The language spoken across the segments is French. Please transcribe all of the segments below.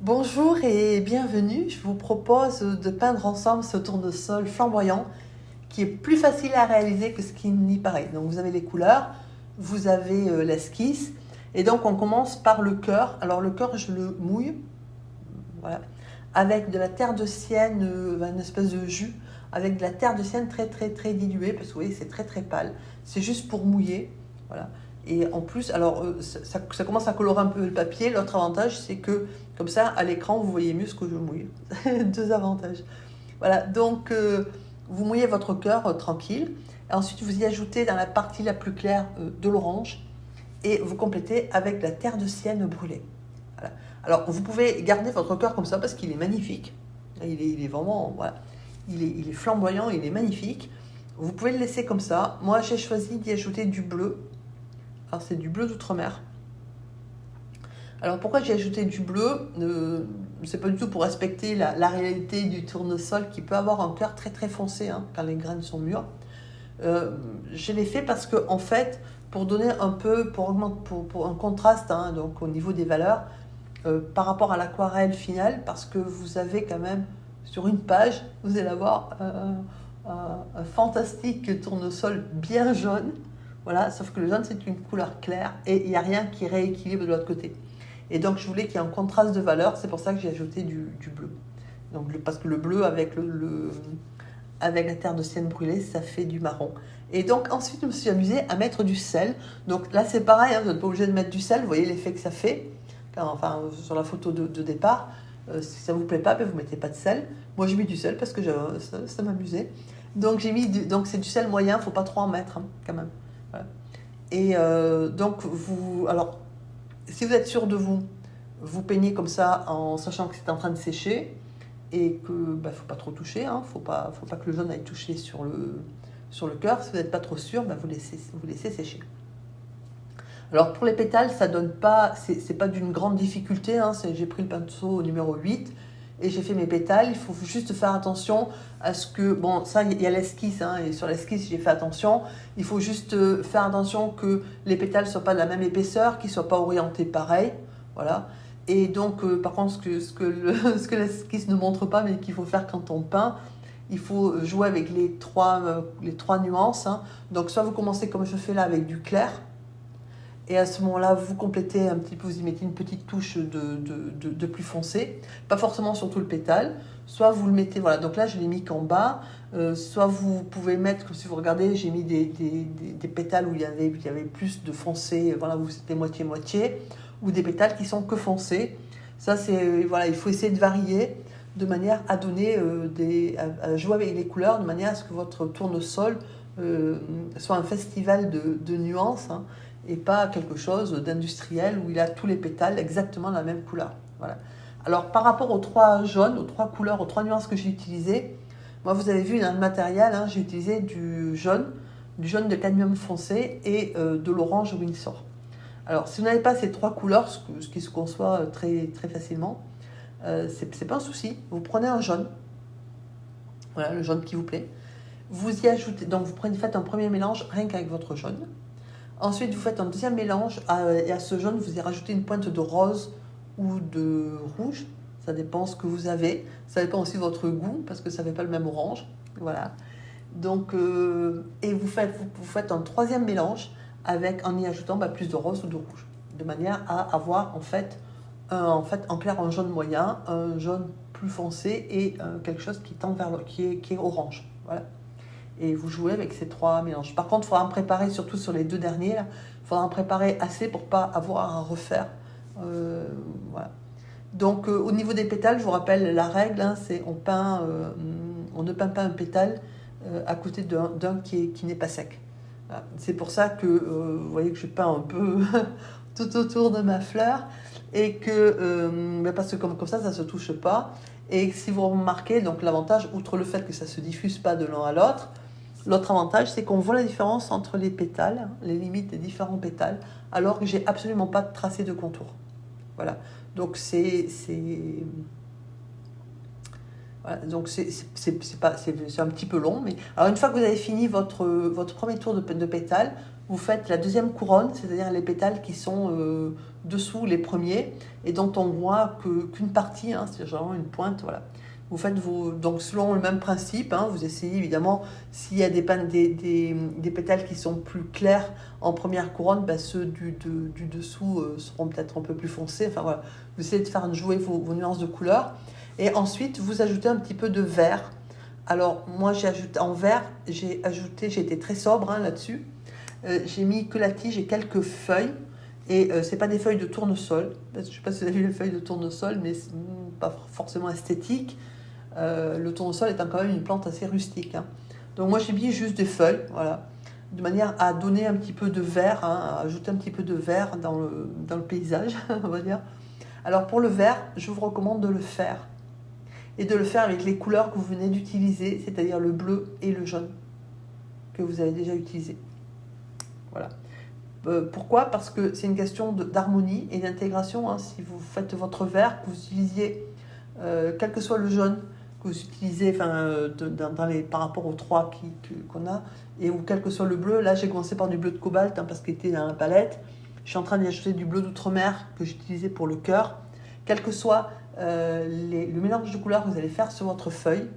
Bonjour et bienvenue. Je vous propose de peindre ensemble ce tournesol flamboyant qui est plus facile à réaliser que ce qui n'y paraît. Donc vous avez les couleurs, vous avez l'esquisse et donc on commence par le cœur. Alors le cœur, je le mouille, voilà, avec de la terre de sienne, une espèce de jus, avec de la terre de sienne très diluée parce que vous voyez c'est très pâle. C'est juste pour mouiller, voilà. Et en plus, alors ça commence à colorer un peu le papier. L'autre avantage, c'est que comme ça, à l'écran, vous voyez mieux ce que je mouille. Deux avantages. Voilà, donc vous mouillez votre cœur tranquille. Et ensuite, vous y ajoutez dans la partie la plus claire de l'orange et vous complétez avec de la terre de sienne brûlée. Voilà. Alors, vous pouvez garder votre cœur comme ça parce qu'il est magnifique. Il est vraiment, voilà, il est flamboyant, il est magnifique. Vous pouvez le laisser comme ça. Moi, j'ai choisi d'y ajouter du bleu. Alors, c'est du bleu d'outre-mer. Alors, pourquoi j'ai ajouté du bleu c'est pas du tout pour respecter la réalité du tournesol qui peut avoir un cœur très foncé quand les graines sont mûres. Je l'ai fait parce que, en fait, pour donner un peu, pour un contraste donc au niveau des valeurs, par rapport à l'aquarelle finale, parce que vous avez quand même, sur une page, vous allez avoir un fantastique tournesol bien jaune. Voilà, sauf que le jaune, c'est une couleur claire et il n'y a rien qui rééquilibre de l'autre côté. Et donc, je voulais qu'il y ait un contraste de valeur, c'est pour ça que j'ai ajouté du bleu. Donc, parce que le bleu avec avec la terre de sienne brûlée, ça fait du marron. Et donc ensuite, je me suis amusée à mettre du sel. Donc là, c'est pareil, vous n'êtes pas obligé de mettre du sel. Vous voyez l'effet que ça fait. Enfin, sur la photo de départ, si ça ne vous plaît pas, vous ne mettez pas de sel. Moi, j'ai mis du sel parce que ça m'amusait. Donc j'ai mis donc c'est du sel moyen, il ne faut pas trop en mettre quand même. Voilà. Et donc alors, si vous êtes sûr de vous, vous peignez comme ça en sachant que c'est en train de sécher et que faut pas trop toucher, faut pas que le jaune aille toucher sur le cœur. Si vous n'êtes pas trop sûr, vous laissez sécher. Alors pour les pétales, ça donne pas, c'est pas d'une grande difficulté, j'ai pris le pinceau au numéro 8 et j'ai fait mes pétales. Il faut juste faire attention à ce que, bon, ça il y a l'esquisse, et sur l'esquisse j'ai fait attention. Il faut juste faire attention que les pétales ne soient pas de la même épaisseur, qu'ils ne soient pas orientés pareil, voilà. Et donc, par contre, ce que l'esquisse ne montre pas, mais qu'il faut faire quand on peint, il faut jouer avec les trois nuances. Donc, soit vous commencez comme je fais là avec du clair, et à ce moment-là, vous complétez un petit peu, vous y mettez une petite touche de plus foncé, pas forcément sur tout le pétale, soit vous le mettez, voilà, donc là je l'ai mis qu'en bas, soit vous pouvez mettre, comme si vous regardez, j'ai mis des pétales où il y avait plus de foncé, voilà, où c'était moitié-moitié, ou des pétales qui sont que foncés. Ça, c'est, voilà, il faut essayer de varier de manière à donner, à jouer avec les couleurs, de manière à ce que votre tournesol soit un festival de nuances, et pas quelque chose d'industriel où il a tous les pétales exactement de la même couleur. Voilà. Alors par rapport aux trois jaunes, aux trois couleurs, aux trois nuances que j'ai utilisées, moi vous avez vu dans le matériel, j'ai utilisé du jaune de cadmium foncé et de l'orange Winsor. Alors si vous n'avez pas ces trois couleurs, ce qui se conçoit très facilement, c'est pas un souci. Vous prenez un jaune, voilà, le jaune qui vous plaît. Vous y ajoutez, donc faites un premier mélange rien qu'avec votre jaune. Ensuite, vous faites un deuxième mélange et à ce jaune, vous y rajoutez une pointe de rose ou de rouge. Ça dépend ce que vous avez. Ça dépend aussi de votre goût parce que ça ne fait pas le même orange. Voilà. Donc, et vous faites un troisième mélange en y ajoutant plus de rose ou de rouge. De manière à avoir en clair un jaune moyen, un jaune plus foncé et quelque chose qui tend vers qui est orange. Voilà. Et vous jouez avec ces trois mélanges. Par contre, il faudra en préparer, surtout sur les deux derniers, il faudra en préparer assez pour ne pas avoir à refaire. Voilà. Donc, au niveau des pétales, je vous rappelle la règle, c'est on ne peint pas un pétale à côté d'un qui n'est pas sec. Voilà. C'est pour ça que vous voyez que je peins un peu tout autour de ma fleur et que parce que comme ça ne se touche pas. Et si vous remarquez, donc l'avantage, outre le fait que ça ne se diffuse pas de l'un à l'autre, l'autre avantage, c'est qu'on voit la différence entre les pétales, les limites des différents pétales, alors que j'ai absolument pas tracé de contour. Voilà. Donc voilà. Donc c'est un petit peu long, mais alors une fois que vous avez fini votre premier tour de pétales, vous faites la deuxième couronne, c'est-à-dire les pétales qui sont dessous les premiers et dont on voit qu'une partie, hein, c'est genre une pointe, voilà. Vous faites donc selon le même principe, hein, vous essayez évidemment, s'il y a des pétales qui sont plus clairs en première couronne, ben ceux du dessous seront peut-être un peu plus foncés. Enfin voilà, vous essayez de faire jouer vos nuances de couleurs. Et ensuite, vous ajoutez un petit peu de vert. Alors moi, j'ai ajouté en vert, j'ai été très sobre hein, là-dessus. J'ai mis que la tige et quelques feuilles. Et c'est pas des feuilles de tournesol. Je ne sais pas si vous avez vu les feuilles de tournesol, mais c'est pas forcément esthétique. Le tournesol étant quand même une plante assez rustique. Hein. Donc moi j'ai mis juste des feuilles, voilà, de manière à donner un petit peu de vert, hein, à ajouter un petit peu de vert dans le paysage, on va dire. Alors pour le vert, je vous recommande de le faire. Et de le faire avec les couleurs que vous venez d'utiliser, c'est-à-dire le bleu et le jaune que vous avez déjà utilisé. Voilà. Pourquoi? Parce que c'est une question d'harmonie et d'intégration. Hein. Si vous faites votre vert, que vous utilisiez, quel que soit le jaune que vous utilisez par rapport aux trois qu'on a, et ou quel que soit le bleu, là j'ai commencé par du bleu de cobalt hein, parce qu'il était dans la palette. Je suis en train d'y ajouter du bleu d'outre-mer que j'utilisais pour le cœur. Quel que soit le mélange de couleurs que vous allez faire sur votre feuille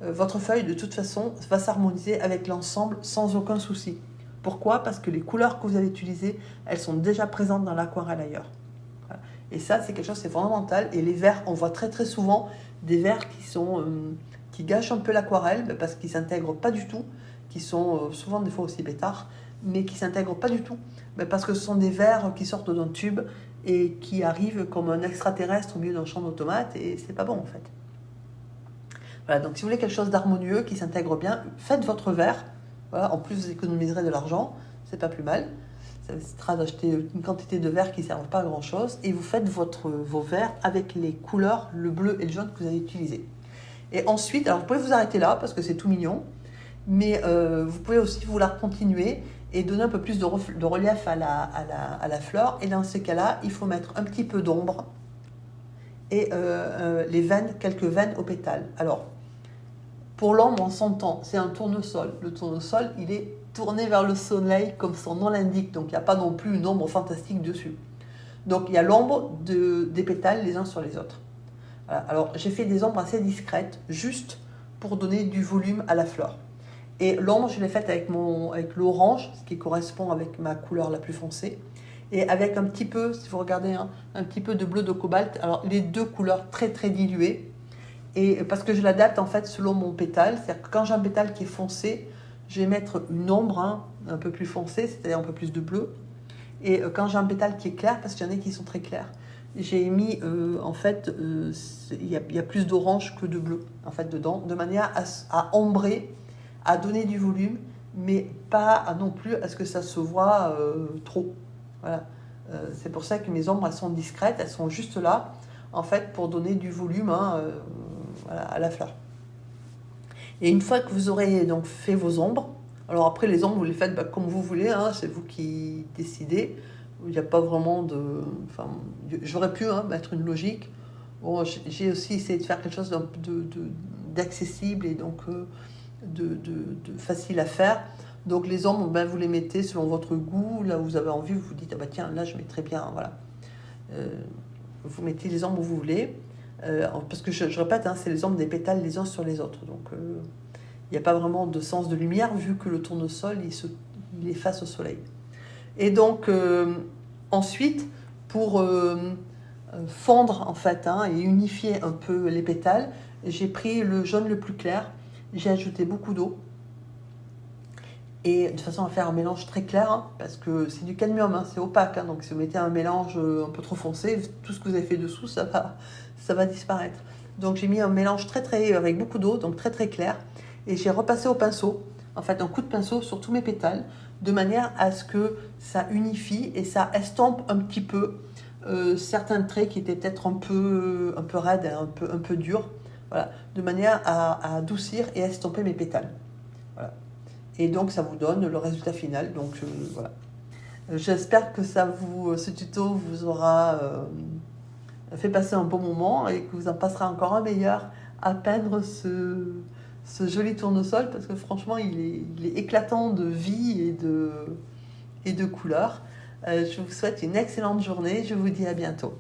de toute façon va s'harmoniser avec l'ensemble sans aucun souci. Pourquoi? Parce que les couleurs que vous allez utiliser, elles sont déjà présentes dans l'aquarelle ailleurs. Voilà. Et ça, c'est quelque chose, c'est fondamental. Et les verts, on voit très très souvent des verts qui gâchent un peu l'aquarelle parce qu'ils ne s'intègrent pas du tout, qui sont souvent des fois aussi bêtards, mais qui ne s'intègrent pas du tout parce que ce sont des verts qui sortent d'un tube et qui arrivent comme un extraterrestre au milieu d'un champ de tomates et c'est pas bon en fait. Voilà, donc si vous voulez quelque chose d'harmonieux, qui s'intègre bien, faites votre vert. Voilà, en plus, vous économiserez de l'argent, c'est pas plus mal. Ça évitera d'acheter une quantité de verres qui ne servent pas à grand chose. Et vous faites vos verres avec les couleurs, le bleu et le jaune que vous allez utiliser. Et ensuite, alors vous pouvez vous arrêter là parce que c'est tout mignon, mais vous pouvez aussi vouloir continuer et donner un peu plus de relief à la fleur. Et dans ces cas-là, il faut mettre un petit peu d'ombre et quelques veines aux pétales. Alors, pour l'ombre, on s'entend, c'est un tournesol. Le tournesol, il est tourné vers le soleil, comme son nom l'indique. Donc, il n'y a pas non plus une ombre fantastique dessus. Donc, il y a l'ombre des pétales les uns sur les autres. Voilà. Alors, j'ai fait des ombres assez discrètes, juste pour donner du volume à la fleur. Et l'ombre, je l'ai faite avec l'orange, ce qui correspond avec ma couleur la plus foncée. Et avec un petit peu, si vous regardez, hein, un petit peu de bleu de cobalt. Alors, les deux couleurs très, très diluées. Et parce que je l'adapte en fait selon mon pétale, c'est-à-dire que quand j'ai un pétale qui est foncé, je vais mettre une ombre un peu plus foncée, c'est-à-dire un peu plus de bleu. Et quand j'ai un pétale qui est clair, parce qu'il y en a qui sont très clairs, j'ai mis en fait, il y a plus d'orange que de bleu en fait dedans, de manière à ombrer, à donner du volume, mais pas non plus à ce que ça se voit trop. Voilà. C'est pour ça que mes ombres elles sont discrètes, elles sont juste là en fait pour donner du volume voilà, à la fleur. Et une fois que vous aurez donc fait vos ombres, alors après les ombres vous les faites comme vous voulez, hein, c'est vous qui décidez. Il n'y a pas vraiment de... Enfin, j'aurais pu mettre une logique. Bon, j'ai aussi essayé de faire quelque chose d'accessible et donc de facile à faire. Donc les ombres, vous les mettez selon votre goût, là où vous avez envie, vous vous dites, ah bah tiens, là je mettrais bien, voilà. Vous mettez les ombres où vous voulez. Parce que je répète, c'est les ombres des pétales les uns sur les autres. Donc il n'y a pas vraiment de sens de lumière vu que le tournesol il est face au soleil. Et donc ensuite, pour fondre en fait et unifier un peu les pétales, j'ai pris le jaune le plus clair, j'ai ajouté beaucoup d'eau. Et de façon à faire un mélange très clair, parce que c'est du cadmium, c'est opaque, donc si vous mettez un mélange un peu trop foncé, tout ce que vous avez fait dessous, ça va disparaître. Donc j'ai mis un mélange avec beaucoup d'eau, donc très très clair, et j'ai repassé au pinceau, en fait un coup de pinceau sur tous mes pétales, de manière à ce que ça unifie et ça estompe un petit peu certains traits qui étaient peut-être un peu raides, un peu durs, voilà, de manière à adoucir et estomper mes pétales. Voilà. Et donc ça vous donne le résultat final. Donc voilà. J'espère que ce tuto vous aura fait passer un bon moment et que vous en passerez encore un meilleur à peindre ce joli tournesol parce que franchement il est éclatant de vie et et de couleurs. Je vous souhaite une excellente journée. Je vous dis à bientôt.